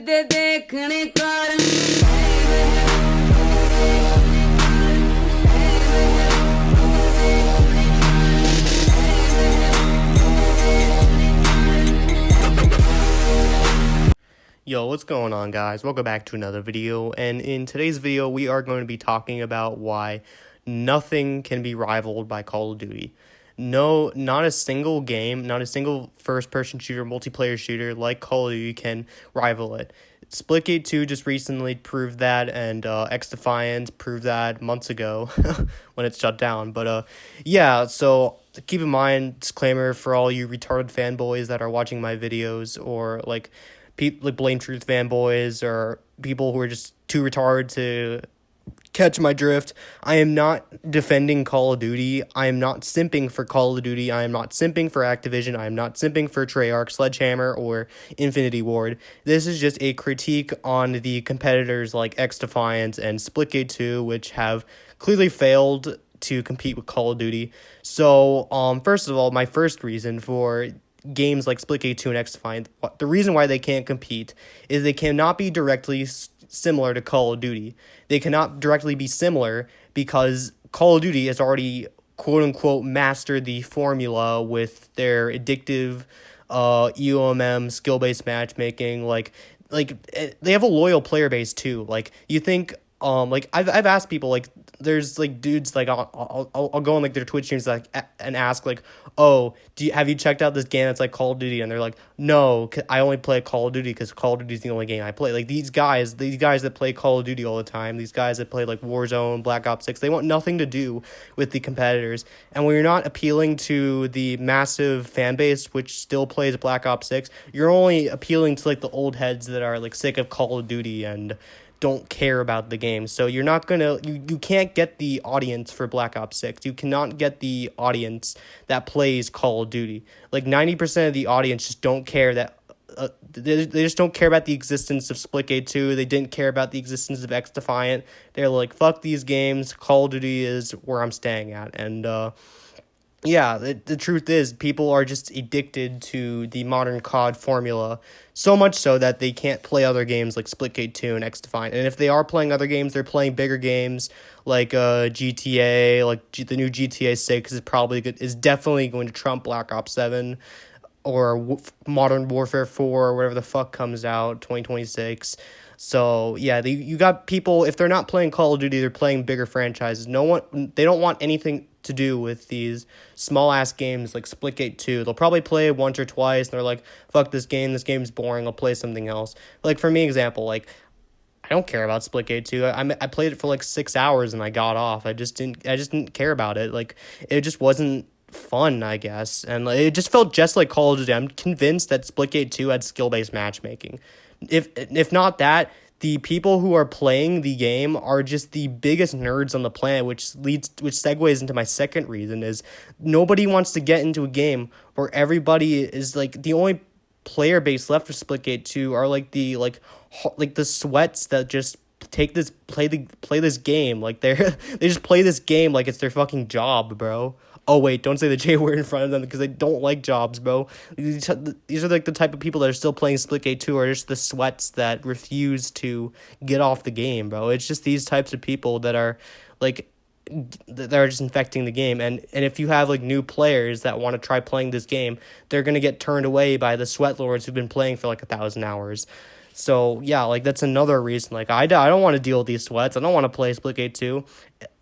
दे देखने कारण Yo, what's going on, guys? Welcome back to another video, and in today's video we are going to be talking about why nothing can be rivaled by Call of Duty. No, not a single game, not a single first-person shooter, multiplayer shooter like Call of Duty can rival it. Splitgate 2 just recently proved that, and XDefiant proved that months ago when it shut down. But yeah, so keep in mind, disclaimer for all you retarded fanboys that are watching my videos, or like people like Blame Truth fanboys, or people who are just too retarded to catch my drift. I am not defending Call of Duty. I am not simping for Call of Duty. I am not simping for Activision. I am not simping for Treyarch, Sledgehammer, or Infinity Ward. This is just a critique on the competitors like XDefiant and Splitgate 2, which have clearly failed to compete with Call of Duty. So, first of all, my first reason for games like Splitgate 2 and XDefiant, the reason why they can't compete is they cannot be directly similar to Call of Duty. They cannot directly be similar because Call of Duty has already quote-unquote mastered the formula with their addictive EOMM skill-based matchmaking. Like they have a loyal player base too. Like, you think like I've asked people, like, there's like dudes, like I'll go on like their Twitch streams, like, and ask like, oh, have you checked out this game that's like Call of Duty? And they're like, no, I only play Call of Duty because Call of Duty is the only game I play. Like, these guys that play Call of Duty all the time, these guys that play like Warzone, Black Ops 6, they want nothing to do with the competitors. And when you're not appealing to the massive fan base which still plays Black Ops 6, you're only appealing to like the old heads that are like sick of Call of Duty and don't care about the game. So you're not gonna, you can't get the audience for Black Ops 6. You cannot get the audience that plays Call of Duty. Like, 90% of the audience just don't care that they just don't care about the existence of Splitgate 2. They didn't care about the existence of XDefiant. They're like, fuck these games, Call of Duty is where I'm staying at. And yeah, the truth is, people are just addicted to the modern COD formula, so much so that they can't play other games like Splitgate 2 and XDefiant. And if they are playing other games, they're playing bigger games like GTA, like the new GTA 6 is definitely going to trump Black Ops 7 or Modern Warfare 4 or whatever the fuck comes out 2026. So yeah, you got people, if they're not playing Call of Duty, they're playing bigger franchises. They don't want anything to do with these small ass games like Splitgate 2. They'll probably play it once or twice and they're like, fuck this game's boring, I'll play something else. Like, for me, example, like, I don't care about Splitgate 2. I played it for like 6 hours and I got off. I just didn't care about it. Like, it just wasn't fun, I guess. And it just felt just like Call of Duty. I'm convinced that Splitgate 2 had skill-based matchmaking. If not that, the people who are playing the game are just the biggest nerds on the planet, which segues into my second reason, is nobody wants to get into a game where everybody is like, the only player base left for Splitgate 2 are like the sweats that just play this game. Like, they just play this game like it's their fucking job, bro. Oh, wait, don't say the J word in front of them because they don't like jobs, bro. These are like the type of people that are still playing Splitgate 2, or just the sweats that refuse to get off the game, bro. It's just these types of people that are like, that are just infecting the game. And if you have like new players that want to try playing this game, they're going to get turned away by the sweat lords who've been playing for like 1,000 hours. So yeah, like, that's another reason. Like, I don't want to deal with these sweats. I don't want to play Splitgate 2.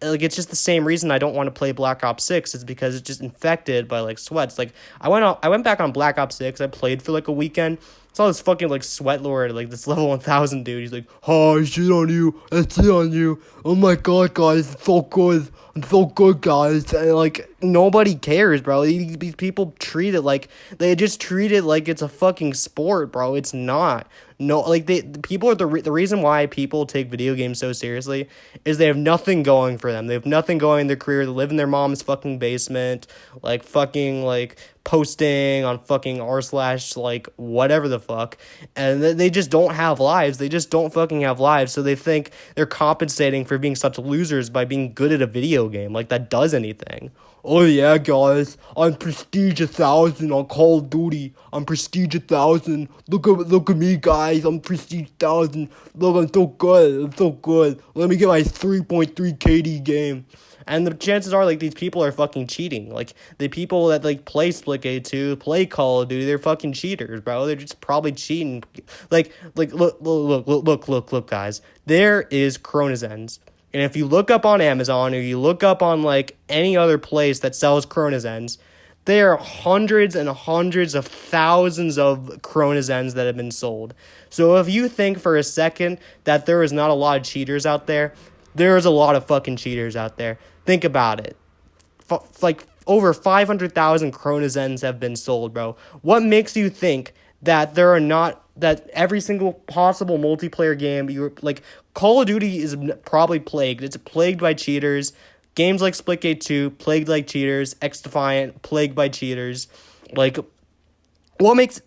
Like, it's just the same reason I don't want to play Black Ops 6. It's because it's just infected by like sweats. Like, I went back on Black Ops 6. I played for like a weekend. Saw this fucking like sweat lord, like this level 1000 dude. He's like, "Oh, I shit on you. I shit on you. Oh my god, guys, it's so good. I'm so good, guys." And like, nobody cares, bro. These people treat it like, they just treat it like it's a fucking sport, bro. It's not. No, like, people are the reason why people take video games so seriously is they have nothing going for them. They have nothing going in their career. They live in their mom's fucking basement, like, fucking like posting on fucking r slash like whatever the fuck, and they just don't have lives. They just don't fucking have lives. So they think they're compensating for being such losers by being good at a video game, like that does anything. Oh yeah, guys, I'm Prestige 1000 on Call of Duty. I'm Prestige 1000. Look at me, guys. I'm Prestige 1000. Look, I'm so good. I'm so good. Let me get my 3.3 KD game. And the chances are, like, these people are fucking cheating. Like, the people that, like, play Splitgate 2, play Call of Duty, they're fucking cheaters, bro. They're just probably cheating. Like, look, guys. There is Chrona's Ends. And if you look up on Amazon or you look up on, like, any other place that sells Chrona's Ends, there are hundreds and hundreds of thousands of Chrona's Ends that have been sold. So if you think for a second that there is not a lot of cheaters out there, there is a lot of fucking cheaters out there. Think about it. Like, over 500,000 Chrona's Ends have been sold, bro. What makes you think that there are not, that every single possible multiplayer game, like, Call of Duty is probably plagued. It's plagued by cheaters. Games like Splitgate 2, plagued like cheaters. X-Defiant, plagued by cheaters. Like, what makes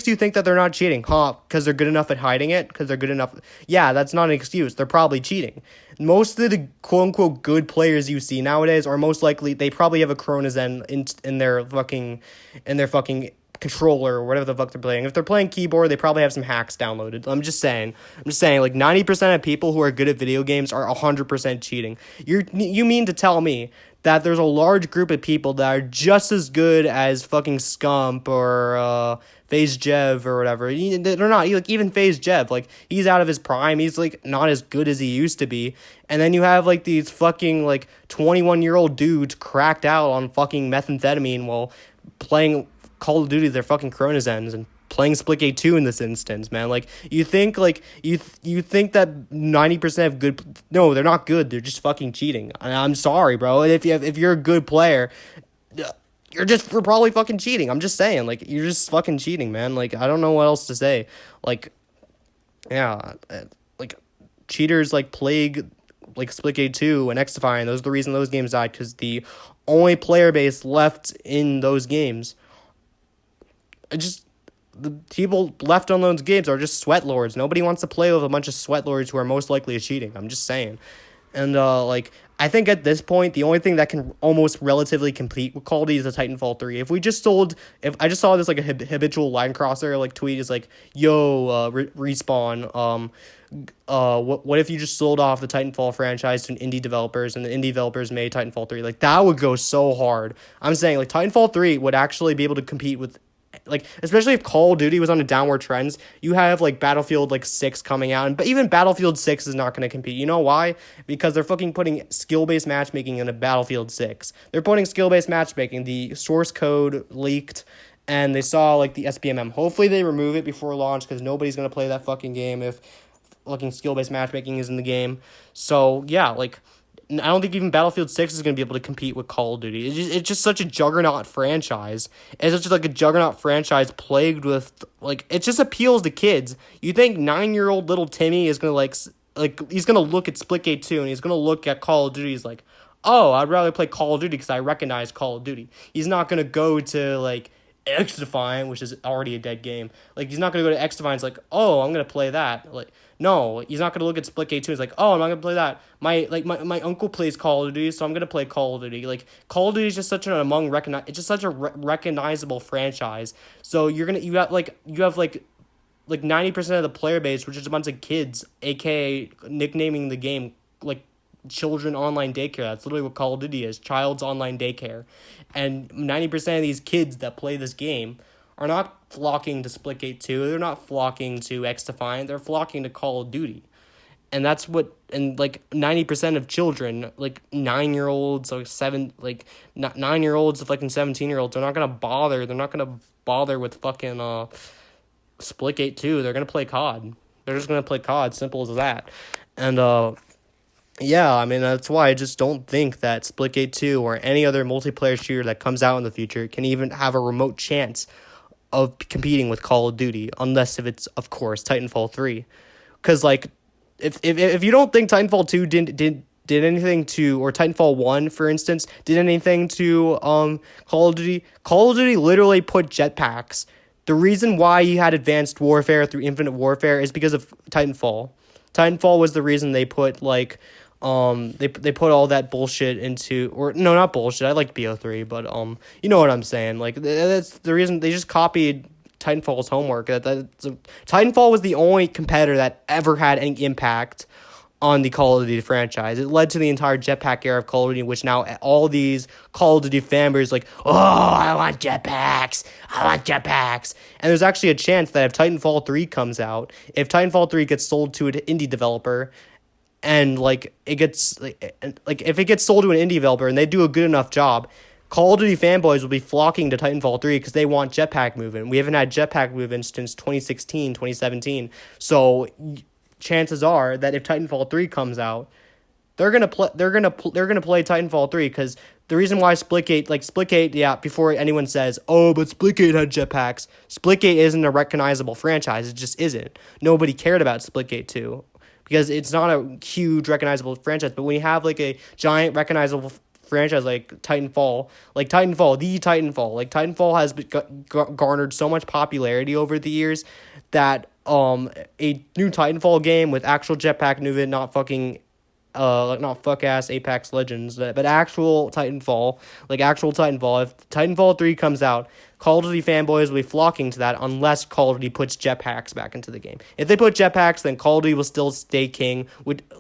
you think that they're not cheating? Huh? Because they're good enough at hiding it? Because they're good enough? Yeah, that's not an excuse. They're probably cheating. Most of the quote-unquote good players you see nowadays are most likely, they probably have a Chrona's End in their fucking controller or whatever the fuck they're playing. If they're playing keyboard, they probably have some hacks downloaded. I'm just saying, like, 90% of people who are good at video games are 100% cheating. You mean to tell me that there's a large group of people that are just as good as fucking Scump or FaZe Jev or whatever? They're not. Like, even FaZe Jev, like, he's out of his prime. He's, like, not as good as he used to be. And then you have, like, these fucking, like, 21-year-old dudes cracked out on fucking methamphetamine while playing Call of Duty, their fucking Chrona's Ends, and playing Splitgate 2 in this instance, man. Like, you think, like, you think that 90% of good... No, they're not good. They're just fucking cheating. I'm sorry, bro. If you're a good player, you're probably fucking cheating. I'm just saying, like, you're just fucking cheating, man. Like, I don't know what else to say. Like, yeah, like, cheaters, like, plague, like, Splitgate 2 and X-Defiant. Those are the reason those games died, because the only player base left in those games... the people left on those games are just sweat lords. Nobody wants to play with a bunch of sweat lords who are most likely cheating. I'm just saying. And, like, I think at this point, the only thing that can almost relatively compete with Call of Duty is the Titanfall 3. If I just saw this, like, a habitual line crosser, like, tweet is like, yo, Respawn, what if you just sold off the Titanfall franchise to indie developers and the indie developers made Titanfall 3? Like, that would go so hard. I'm saying, like, Titanfall 3 would actually be able to compete with, like, especially if Call of Duty was on a downward trend. You have, like, Battlefield, like, 6 coming out, but even Battlefield 6 is not going to compete. You know why? Because they're fucking putting skill-based matchmaking in a Battlefield 6. They're putting skill-based matchmaking. The source code leaked, and they saw, like, the SBMM. Hopefully they remove it before launch, because nobody's going to play that fucking game if fucking skill-based matchmaking is in the game. So, yeah, like... I don't think even Battlefield 6 is going to be able to compete with Call of Duty. It's just such a juggernaut franchise. It's just like a juggernaut franchise plagued with, like, it just appeals to kids. You think 9-year-old little Timmy is going to, like, he's going to look at Splitgate 2 and he's going to look at Call of Duty. He's like, oh, I'd rather play Call of Duty because I recognize Call of Duty. He's not going to go to, like, X-Defiant, which is already a dead game. Like, he's not going to go to X-Defiant. It's like, oh, I'm going to play that. Like, no, he's not going to look at Splitgate 2. He's like, oh, I'm not going to play that. My uncle plays Call of Duty, so I'm going to play Call of Duty. Like, Call of Duty is just such an it's just such a recognizable franchise. So you have 90% of the player base, which is a bunch of kids, aka nicknaming the game, like, children online daycare. That's literally what Call of Duty is, child's online daycare. And 90% of these kids that play this game are not flocking to Splitgate 2. They're not flocking to X-Defiant. They're flocking to Call of Duty. And that's what, and, like, 90% of children, like, 9-year-olds, like, 9-year-olds to fucking 17-year-olds, they're not going to bother. They're not going to bother with fucking Splitgate 2. They're going to play COD. They're just going to play COD, simple as that. And, yeah, I mean, that's why I just don't think that Splitgate 2 or any other multiplayer shooter that comes out in the future can even have a remote chance of competing with Call of Duty, unless if it's, of course, Titanfall 3. Because, like, if you don't think Titanfall 2 did anything to, or Titanfall 1, for instance, did anything to Call of Duty. Call of Duty literally put jetpacks. The reason why you had Advanced Warfare through Infinite Warfare is because of Titanfall. Titanfall was the reason they put, like, they put all that bullshit into, or no, not bullshit, I like BO3, but you know what I'm saying, like, that's the reason. They just copied Titanfall's homework. Titanfall was the only competitor that ever had any impact on the Call of Duty franchise. It led to the entire jetpack era of Call of Duty, which now all these Call of Duty fanboys like, oh, I want jetpacks. And there's actually a chance that if Titanfall 3 comes out, if Titanfall 3 gets sold to an indie developer, and like it gets like if it gets sold to an indie developer and they do a good enough job, Call of Duty fanboys will be flocking to Titanfall 3 because they want jetpack movement. We haven't had jetpack movement since 2016, 2017. So chances are that if Titanfall 3 comes out, they're gonna play Titanfall 3, because the reason why Splitgate, yeah, before anyone says, oh, but Splitgate had jetpacks, Splitgate isn't a recognizable franchise. It just isn't. Nobody cared about Splitgate 2 because it's not a huge recognizable franchise. But when you have like a giant recognizable franchise like Titanfall, Titanfall has garnered so much popularity over the years that a new Titanfall game with actual jetpack movement, not fucking not fuck ass Apex Legends, but actual Titanfall, if Titanfall 3 comes out, Call of Duty fanboys will be flocking to that unless Call of Duty puts jetpacks back into the game. If they put jetpacks, then Call of Duty will still stay king.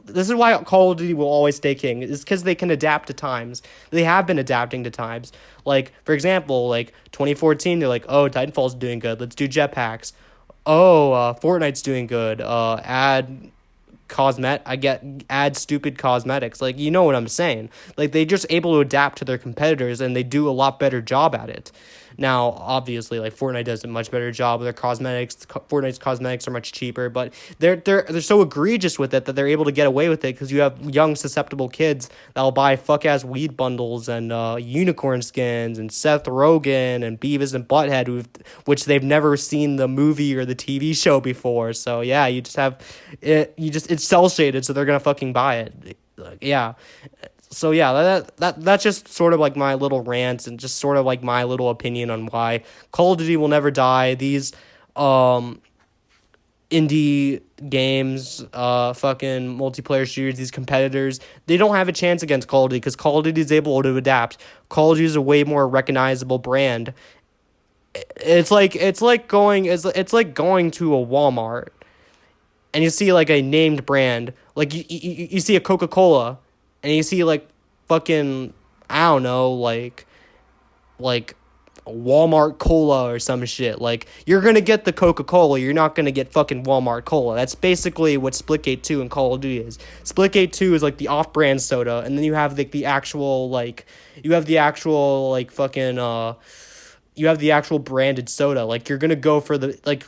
This is why Call of Duty will always stay king. It's because they can adapt to times. They have been adapting to times. Like, for example, like 2014, they're like, oh, Titanfall's doing good, let's do jetpacks. Oh, Fortnite's doing good. Add stupid cosmetics. Like, you know what I'm saying? Like, they just able to adapt to their competitors, and they do a lot better job at it. Now, obviously, like, Fortnite does a much better job with their cosmetics. Fortnite's cosmetics are much cheaper, but they're so egregious with it that they're able to get away with it because you have young, susceptible kids that'll buy fuck-ass weed bundles and unicorn skins and Seth Rogen and Beavis and Butthead, which they've never seen the movie or the TV show before. So, yeah, you just have it. It's cel-shaded, so they're going to fucking buy it. Yeah. So yeah, that's just sort of like my little rant and just sort of like my little opinion on why Call of Duty will never die. These indie games, fucking multiplayer shooters, these competitors, they don't have a chance against Call of Duty because Call of Duty is able to adapt. Call of Duty is a way more recognizable brand. It's like going to a Walmart and you see like a named brand, like you see a Coca-Cola. And you see, like, fucking, I don't know, like Walmart Cola or some shit. Like, you're going to get the Coca-Cola. You're not going to get fucking Walmart Cola. That's basically what Splitgate 2 and Call of Duty is. Splitgate 2 is, like, the off-brand soda. And then you have, like, the actual branded soda. Like, you're going to go for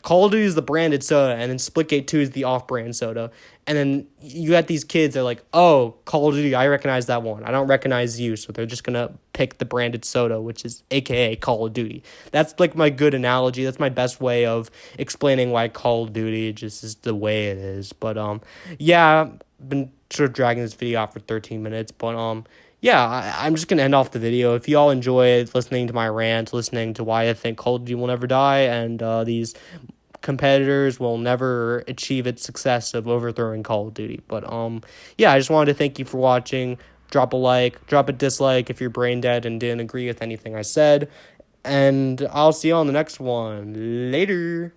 Call of Duty is the branded soda, and then Splitgate 2 is the off-brand soda. And then you got these kids that are like, oh, Call of Duty, I recognize that one. I don't recognize you, so they're just going to pick the branded soda, which is AKA Call of Duty. That's, like, my good analogy. That's my best way of explaining why Call of Duty just is the way it is. But, yeah, I've been sort of dragging this video out for 13 minutes, but, yeah, I'm just going to end off the video. If y'all enjoyed listening to my rant, listening to why I think Call of Duty will never die, and these competitors will never achieve its success of overthrowing Call of Duty. But, yeah, I just wanted to thank you for watching. Drop a like, drop a dislike if you're brain dead and didn't agree with anything I said. And I'll see you on the next one. Later.